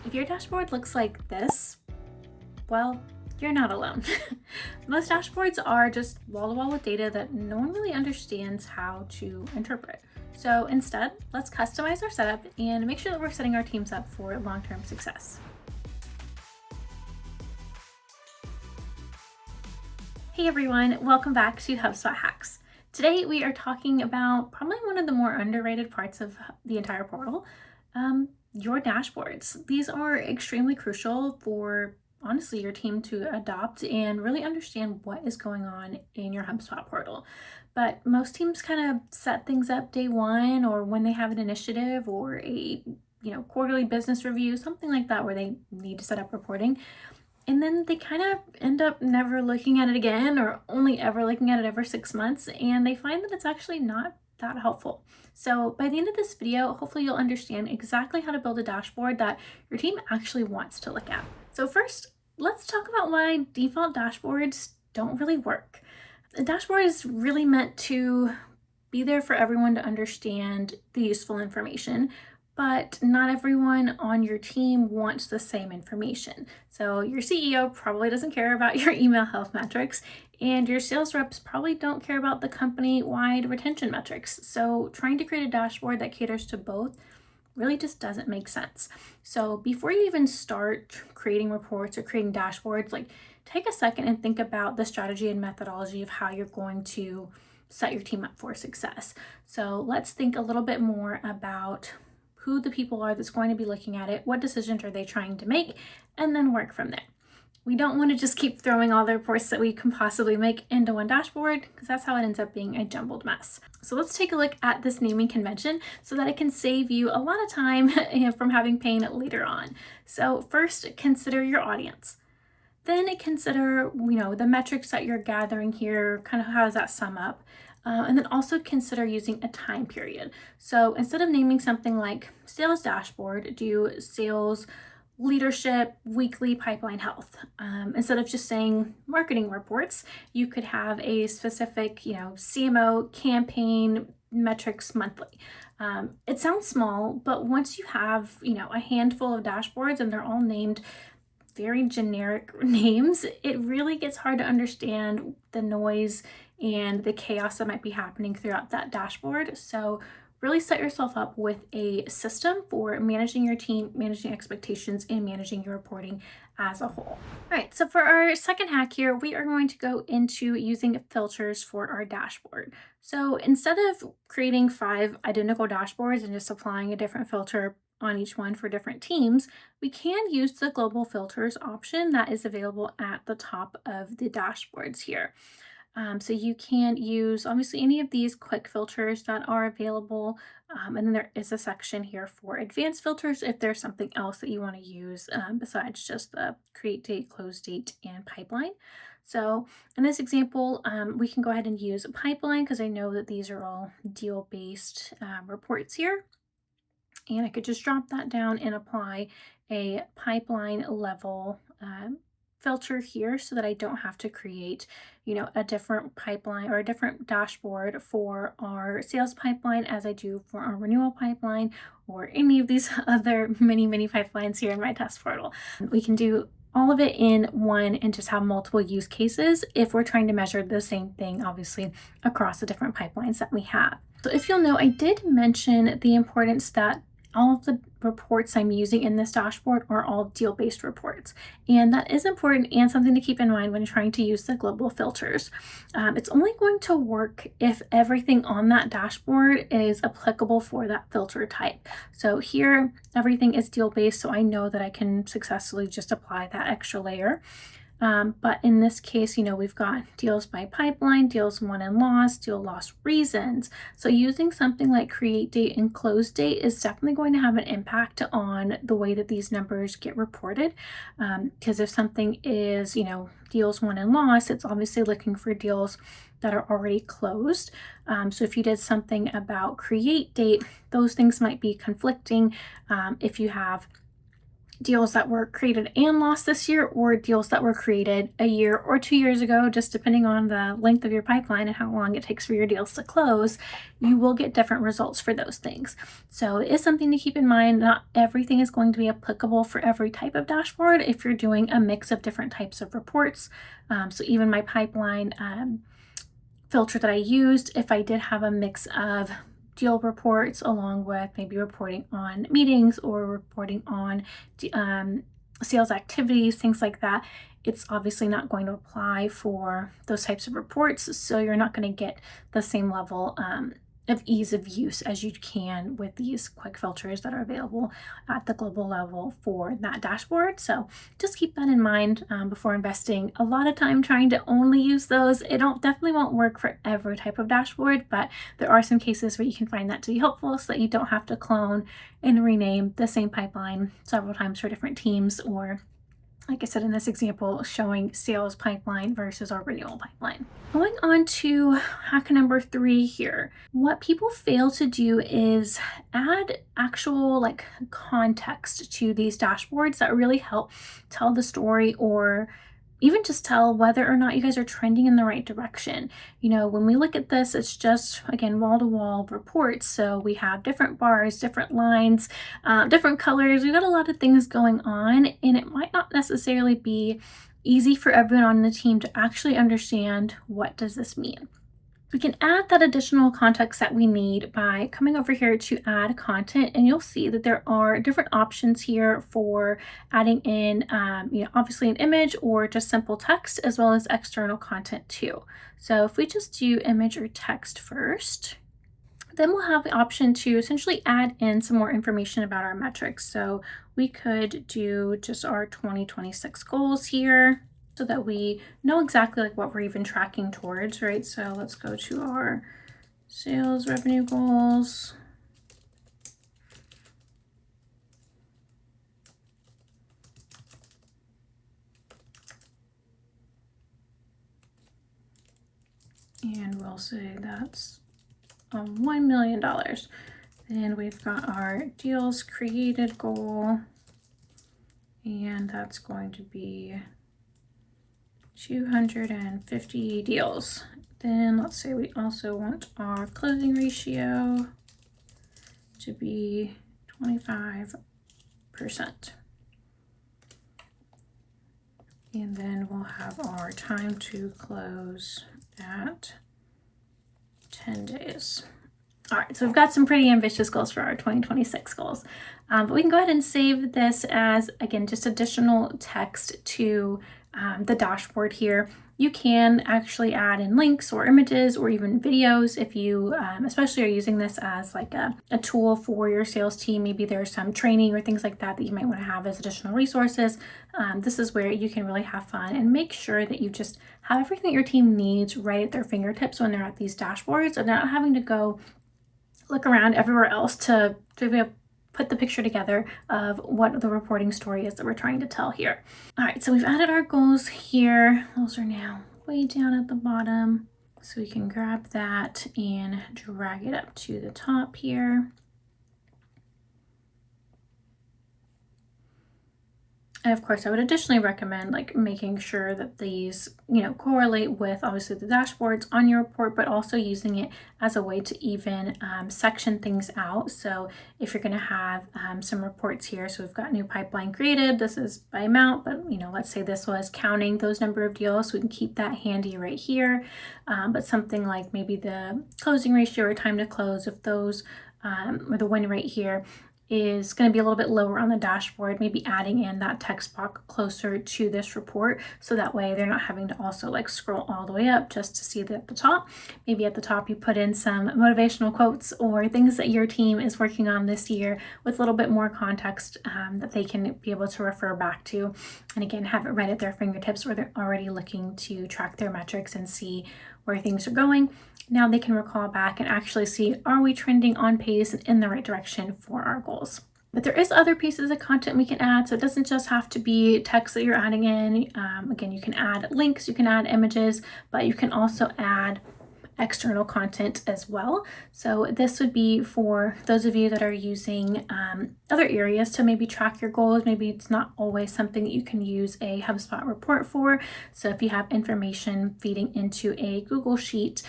If your dashboard looks like this, well, you're not alone. Most dashboards are just wall to wall with data that no one really understands how to interpret. So instead, let's customize our setup and make sure that we're setting our teams up for long-term success. Hey everyone, welcome back to HubSpot Hacks. Today we are talking about probably one of the more underrated parts of the entire portal, your dashboards. These are extremely crucial for honestly your team to adopt and really understand what is going on in your HubSpot portal. But most teams kind of set things up day one or when they have an initiative or a quarterly business review, something like that, where they need to set up reporting. And then they kind of end up never looking at it again or only ever looking at it every 6 months. And they find that it's actually not that helpful. So by the end of this video, hopefully you'll understand exactly how to build a dashboard that your team actually wants to look at. So first, let's talk about why default dashboards don't really work. A dashboard is really meant to be there for everyone to understand the useful information, but not everyone on your team wants the same information. So your CEO probably doesn't care about your email health metrics, and your sales reps probably don't care about the company-wide retention metrics. So trying to create a dashboard that caters to both really just doesn't make sense. So before you even start creating reports or creating dashboards, take a second and think about the strategy and methodology of how you're going to set your team up for success. So let's think a little bit more about who the people are that's going to be looking at it, what decisions are they trying to make, and then work from there. We don't want to just keep throwing all the reports that we can possibly make into one dashboard, because that's how it ends up being a jumbled mess. So let's take a look at this naming convention so that it can save you a lot of time from having pain later on. So first, consider your audience. Then consider, the metrics that you're gathering here, kind of how does that sum up? And then also consider using a time period. So instead of naming something like sales dashboard, do sales leadership weekly pipeline health. Instead of just saying marketing reports, you could have a specific, CMO campaign metrics monthly. It sounds small, but once you have, a handful of dashboards and they're all named very generic names, it really gets hard to understand the noise and the chaos that might be happening throughout that dashboard. So really set yourself up with a system for managing your team, managing expectations, and managing your reporting as a whole. All right, so for our second hack here, we are going to go into using filters for our dashboard. So instead of creating 5 identical dashboards and just applying a different filter on each one for different teams, we can use the global filters option that is available at the top of the dashboards here. So you can use obviously any of these quick filters that are available. And then there is a section here for advanced filters if there's something else that you want to use besides just the create date, close date, and pipeline. So in this example, we can go ahead and use a pipeline because I know that these are all deal-based reports here. And I could just drop that down and apply a pipeline level filter here so that I don't have to create, a different pipeline or a different dashboard for our sales pipeline as I do for our renewal pipeline or any of these other many pipelines here in my test portal. We can do all of it in one and just have multiple use cases if we're trying to measure the same thing, obviously, across the different pipelines that we have. So if you'll know, I did mention the importance that all of the reports I'm using in this dashboard are all deal-based reports. And that is important and something to keep in mind when trying to use the global filters. It's only going to work if everything on that dashboard is applicable for that filter type. So here, everything is deal-based, so I know that I can successfully just apply that extra layer. But in this case, we've got deals by pipeline, deals won and lost, deal loss reasons. So using something like create date and close date is definitely going to have an impact on the way that these numbers get reported. Because if something is, deals won and lost, it's obviously looking for deals that are already closed. So if you did something about create date, those things might be conflicting if you have deals that were created and lost this year, or deals that were created a year or 2 years ago, just depending on the length of your pipeline and how long it takes for your deals to close, you will get different results for those things. So it is something to keep in mind. Not everything is going to be applicable for every type of dashboard if you're doing a mix of different types of reports. So even my pipeline filter that I used, if I did have a mix of deal reports along with maybe reporting on meetings or reporting on sales activities, things like that, it's obviously not going to apply for those types of reports. So you're not going to get the same level of ease of use as you can with these quick filters that are available at the global level for that dashboard. So just keep that in mind before investing a lot of time trying to only use those. It definitely won't work for every type of dashboard, but there are some cases where you can find that to be helpful so that you don't have to clone and rename the same pipeline several times for different teams, or like I said in this example, showing sales pipeline versus our renewal pipeline. Going on to hack number 3 here. What people fail to do is add actual context to these dashboards that really help tell the story, or even just tell whether or not you guys are trending in the right direction. When we look at this, it's just, again, wall-to-wall reports. So we have different bars, different lines, different colors. We've got a lot of things going on, and it might not necessarily be easy for everyone on the team to actually understand what does this mean. We can add that additional context that we need by coming over here to add content, and you'll see that there are different options here for adding in, obviously an image or just simple text, as well as external content too. So if we just do image or text first, then we'll have the option to essentially add in some more information about our metrics. So we could do just our 2026 goals here, so that we know exactly what we're even tracking towards, right? So let's go to our sales revenue goals. And we'll say that's $1 million. Then we've got our deals created goal, and that's going to be 250 deals. Then let's say we also want our closing ratio to be 25%. And then we'll have our time to close at 10 days. All right, so we've got some pretty ambitious goals for our 2026 goals. But we can go ahead and save this as, again, just additional text to the dashboard here. You can actually add in links or images or even videos if you especially are using this as like a tool for your sales team. Maybe there's some training or things like that you might want to have as additional resources. This is where you can really have fun and make sure that you just have everything that your team needs right at their fingertips when they're at these dashboards, and not having to go look around everywhere else to put the picture together of what the reporting story is that we're trying to tell here. All right, so we've added our goals here. Those are now way down at the bottom. So we can grab that and drag it up to the top here. And of course, I would additionally recommend making sure that these, correlate with obviously the dashboards on your report, but also using it as a way to even section things out. So if you're going to have some reports here, so we've got new pipeline created, this is by amount, but let's say this was counting those number of deals, so we can keep that handy right here. But something like maybe the closing ratio or time to close, if those or the win rate here is going to be a little bit lower on the dashboard, maybe adding in that text box closer to this report, so that way they're not having to also scroll all the way up just to see it at the top. Maybe at the top you put in some motivational quotes or things that your team is working on this year with a little bit more context that they can be able to refer back to, and again have it right at their fingertips where they're already looking to track their metrics and see where things are going. Now they can recall back and actually see, are we trending on pace and in the right direction for our goals? But there is other pieces of content we can add, so it doesn't just have to be text that you're adding in. Again, you can add links, you can add images, but you can also add external content as well. So this would be for those of you that are using other areas to maybe track your goals. Maybe it's not always something that you can use a HubSpot report for. So if you have information feeding into a Google Sheet,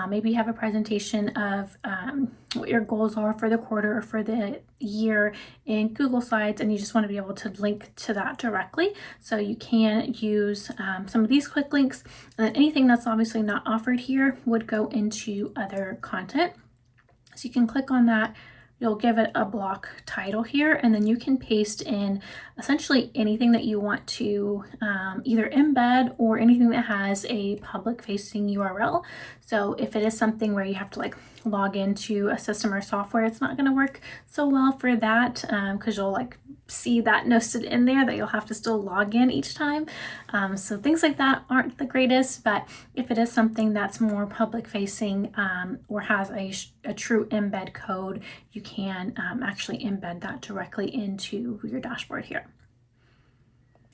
maybe you have a presentation of what your goals are for the quarter or for the year in Google Slides, and you just want to be able to link to that directly. So you can use some of these quick links, and then anything that's obviously not offered here would go into other content. So you can click on that. You'll give it a block title here, and then you can paste in essentially anything that you want to either embed or anything that has a public facing URL. So if it is something where you have to like log into a system or software, it's not going to work so well for that because you'll like see that nested in there that you'll have to still log in each time. So things like that aren't the greatest, but if it is something that's more public facing or has a true embed code, you can actually embed that directly into your dashboard here.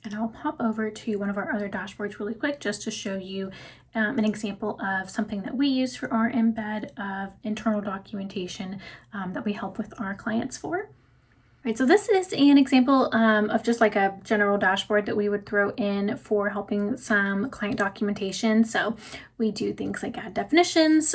And I'll pop over to one of our other dashboards really quick just to show you an example of something that we use for our embed of internal documentation that we help with our clients for. Right, so this is an example of just like a general dashboard that we would throw in for helping some client documentation. So we do things like add definitions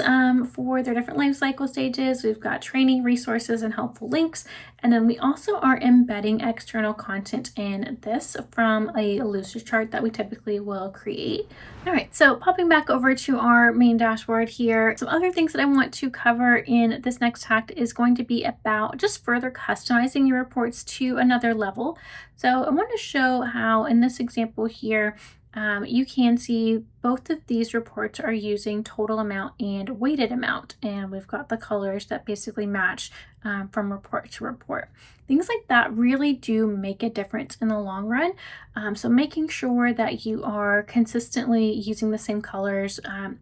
for their different life cycle stages. We've got training resources and helpful links. And then we also are embedding external content in this from a loser chart that we typically will create. All right, so popping back over to our main dashboard here, some other things that I want to cover in this next hack is going to be about just further customizing your reports to another level. So I want to show how in this example here, you can see both of these reports are using total amount and weighted amount, and we've got the colors that basically match from report to report. Things like that really do make a difference in the long run. So making sure that you are consistently using the same colors,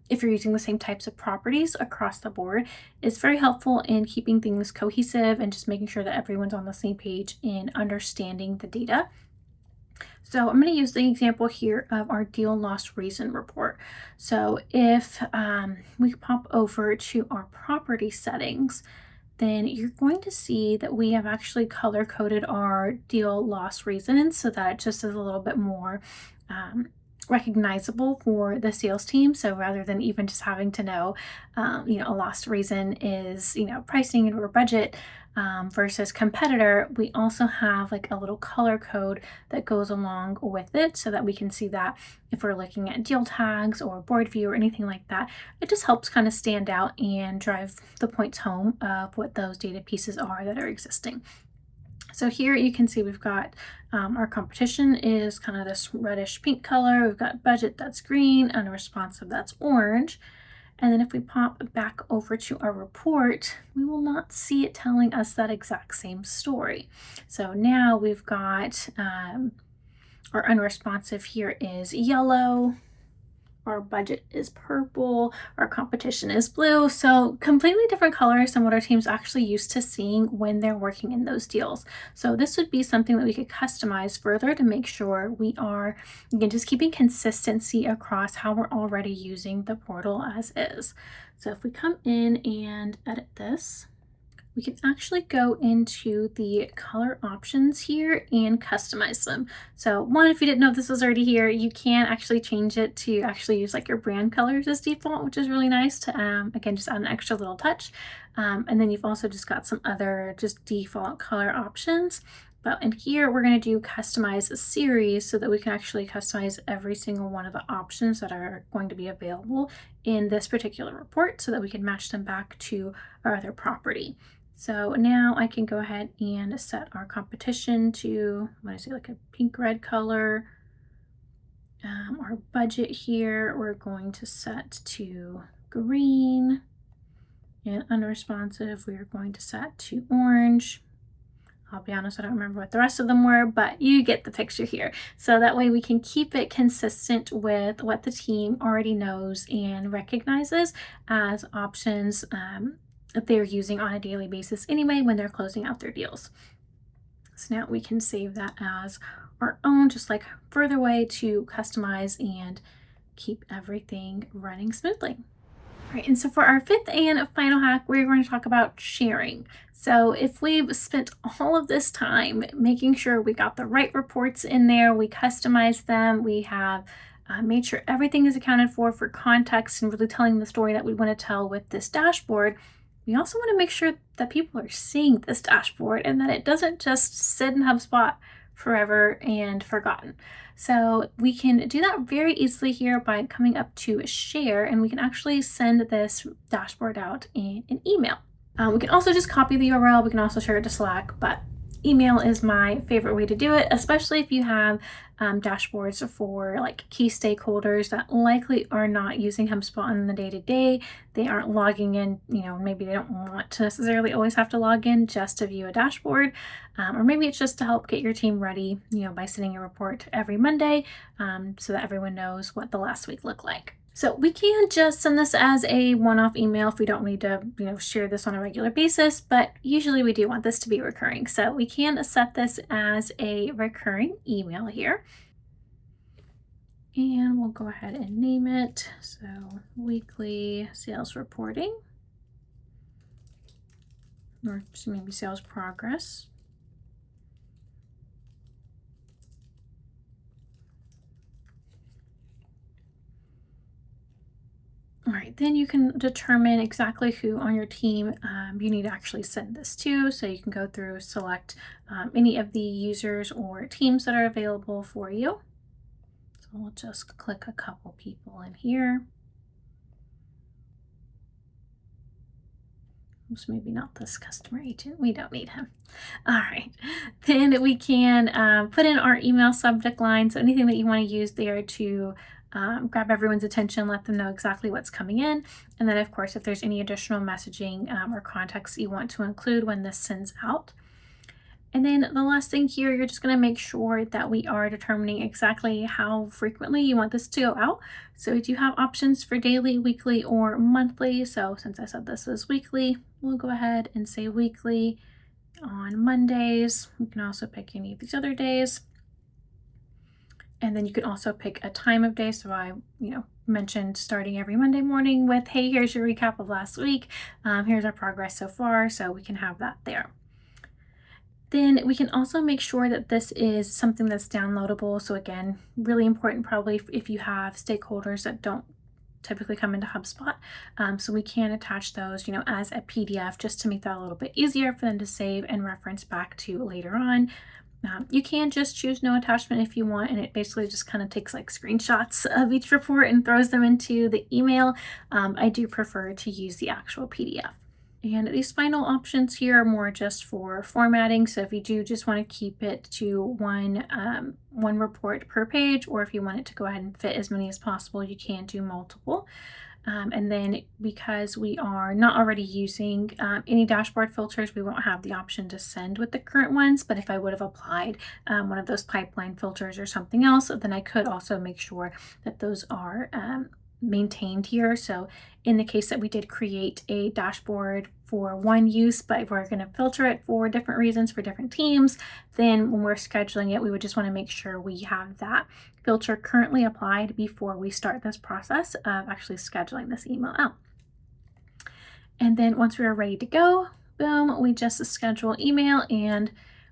if you're using the same types of properties across the board, is very helpful in keeping things cohesive and just making sure that everyone's on the same page in understanding the data. So I'm going to use the example here of our deal loss reason report. So if we pop over to our property settings, then you're going to see that we have actually color coded our deal loss reasons so that it just is a little bit more recognizable for the sales team. So rather than even just having to know, a lost reason is, pricing or budget versus competitor, we also have like a little color code that goes along with it so that we can see that if we're looking at deal tags or board view or anything like that, it just helps kind of stand out and drive the points home of what those data pieces are that are existing. So here you can see we've got our competition is kind of this reddish pink color. We've got budget that's green, unresponsive that's orange. And then if we pop back over to our report, we will not see it telling us that exact same story. So now we've got our unresponsive here is yellow. Our budget is purple, our competition is blue. So completely different colors than what our team's actually used to seeing when they're working in those deals. So this would be something that we could customize further to make sure we are, again, just keeping consistency across how we're already using the portal as is. So if we come in and edit this, we can actually go into the color options here and customize them. So one, if you didn't know this was already here, you can actually change it to actually use like your brand colors as default, which is really nice to, again, just add an extra little touch. And then you've also just got some other just default color options. But in here, we're going to do customize a series so that we can actually customize every single one of the options that are going to be available in this particular report so that we can match them back to our other property. So now I can go ahead and set our competition to, what is it, like a pink red color. Our budget here, we're going to set to green, and unresponsive, we are going to set to orange. I'll be honest, I don't remember what the rest of them were, but you get the picture here. So that way we can keep it consistent with what the team already knows and recognizes as options that they're using on a daily basis anyway when they're closing out their deals. So now we can save that as our own, just like further way to customize and keep everything running smoothly. Right, and so for our fifth and final hack, we're going to talk about sharing. So if we've spent all of this time making sure we got the right reports in there, we customized them, we have made sure everything is accounted for context and really telling the story that we want to tell with this dashboard, we also want to make sure that people are seeing this dashboard and that it doesn't just sit in HubSpot forever and forgotten. So we can do that very easily here by coming up to share, and we can actually send this dashboard out in an email. We can also just copy the URL. We can also share it to Slack, but email is my favorite way to do it, especially if you have dashboards for like key stakeholders that likely are not using HubSpot in the day-to-day. They aren't logging in, maybe they don't want to necessarily always have to log in just to view a dashboard. Or maybe it's just to help get your team ready, by sending a report every Monday so that everyone knows what the last week looked like. So we can just send this as a one-off email if we don't need to, share this on a regular basis, but usually we do want this to be recurring. So we can set this as a recurring email here. And we'll go ahead and name it. So weekly sales reporting, or maybe sales progress. All right, then you can determine exactly who on your team you need to actually send this to. So you can go through, select any of the users or teams that are available for you. So we'll just click a couple people in here. Oops, maybe not this customer agent. We don't need him. All right, then we can put in our email subject line. So anything that you want to use there to grab everyone's attention, let them know exactly what's coming in. And then of course, if there's any additional messaging or context you want to include when this sends out. And then the last thing here, you're just going to make sure that we are determining exactly how frequently you want this to go out. So we do have options for daily, weekly, or monthly. So since I said this is weekly, we'll go ahead and say weekly on Mondays. You can also pick any of these other days. And then you can also pick a time of day. So I, mentioned starting every Monday morning with, hey, here's your recap of last week. Here's our progress so far. So we can have that there. Then we can also make sure that this is something that's downloadable. So again, really important probably if you have stakeholders that don't typically come into HubSpot. So we can attach those, as a PDF just to make that a little bit easier for them to save and reference back to later on. You can just choose no attachment if you want, and it basically just kind of takes like screenshots of each report and throws them into the email. I do prefer to use the actual PDF. And these final options here are more just for formatting. So if you do just want to keep it to one report per page, or if you want it to go ahead and fit as many as possible, you can do multiple. And then because we are not already using any dashboard filters, we won't have the option to send with the current ones. But if I would have applied one of those pipeline filters or something else, then I could also make sure that those are maintained here. So in the case that we did create a dashboard for one use, but we're going to filter it for different reasons for different teams, then when we're scheduling it, we would just want to make sure we have that filter currently applied before we start this process of actually scheduling this email out. And then once we are ready to go, boom, we just schedule email and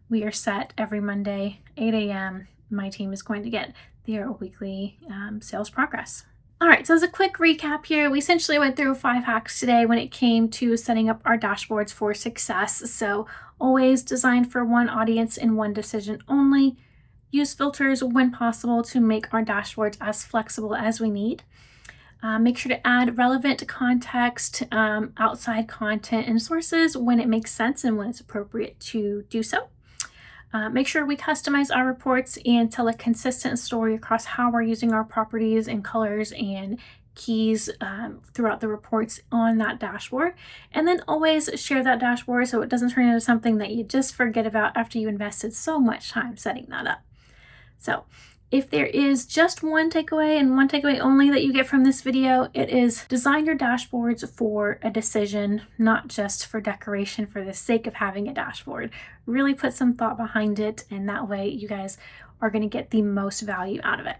we are set every Monday, 8 a.m. My team is going to get their weekly sales progress. All right, so as a quick recap here, we essentially went through 5 hacks today when it came to setting up our dashboards for success. So always design for one audience and one decision only. Use filters when possible to make our dashboards as flexible as we need. Make sure to add relevant context, outside content, and sources when it makes sense and when it's appropriate to do so. Make sure we customize our reports and tell a consistent story across how we're using our properties and colors and keys throughout the reports on that dashboard. And then always share that dashboard so it doesn't turn into something that you just forget about after you invested so much time setting that up. So if there is just one takeaway and one takeaway only that you get from this video, it is design your dashboards for a decision, not just for decoration for the sake of having a dashboard. Really put some thought behind it, and that way you guys are going to get the most value out of it.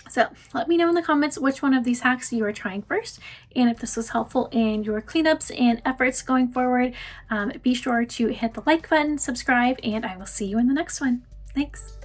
So let me know in the comments which one of these hacks you are trying first, and if this was helpful in your cleanups and efforts going forward. Be sure to hit the like button, subscribe, and I will see you in the next one. Thanks.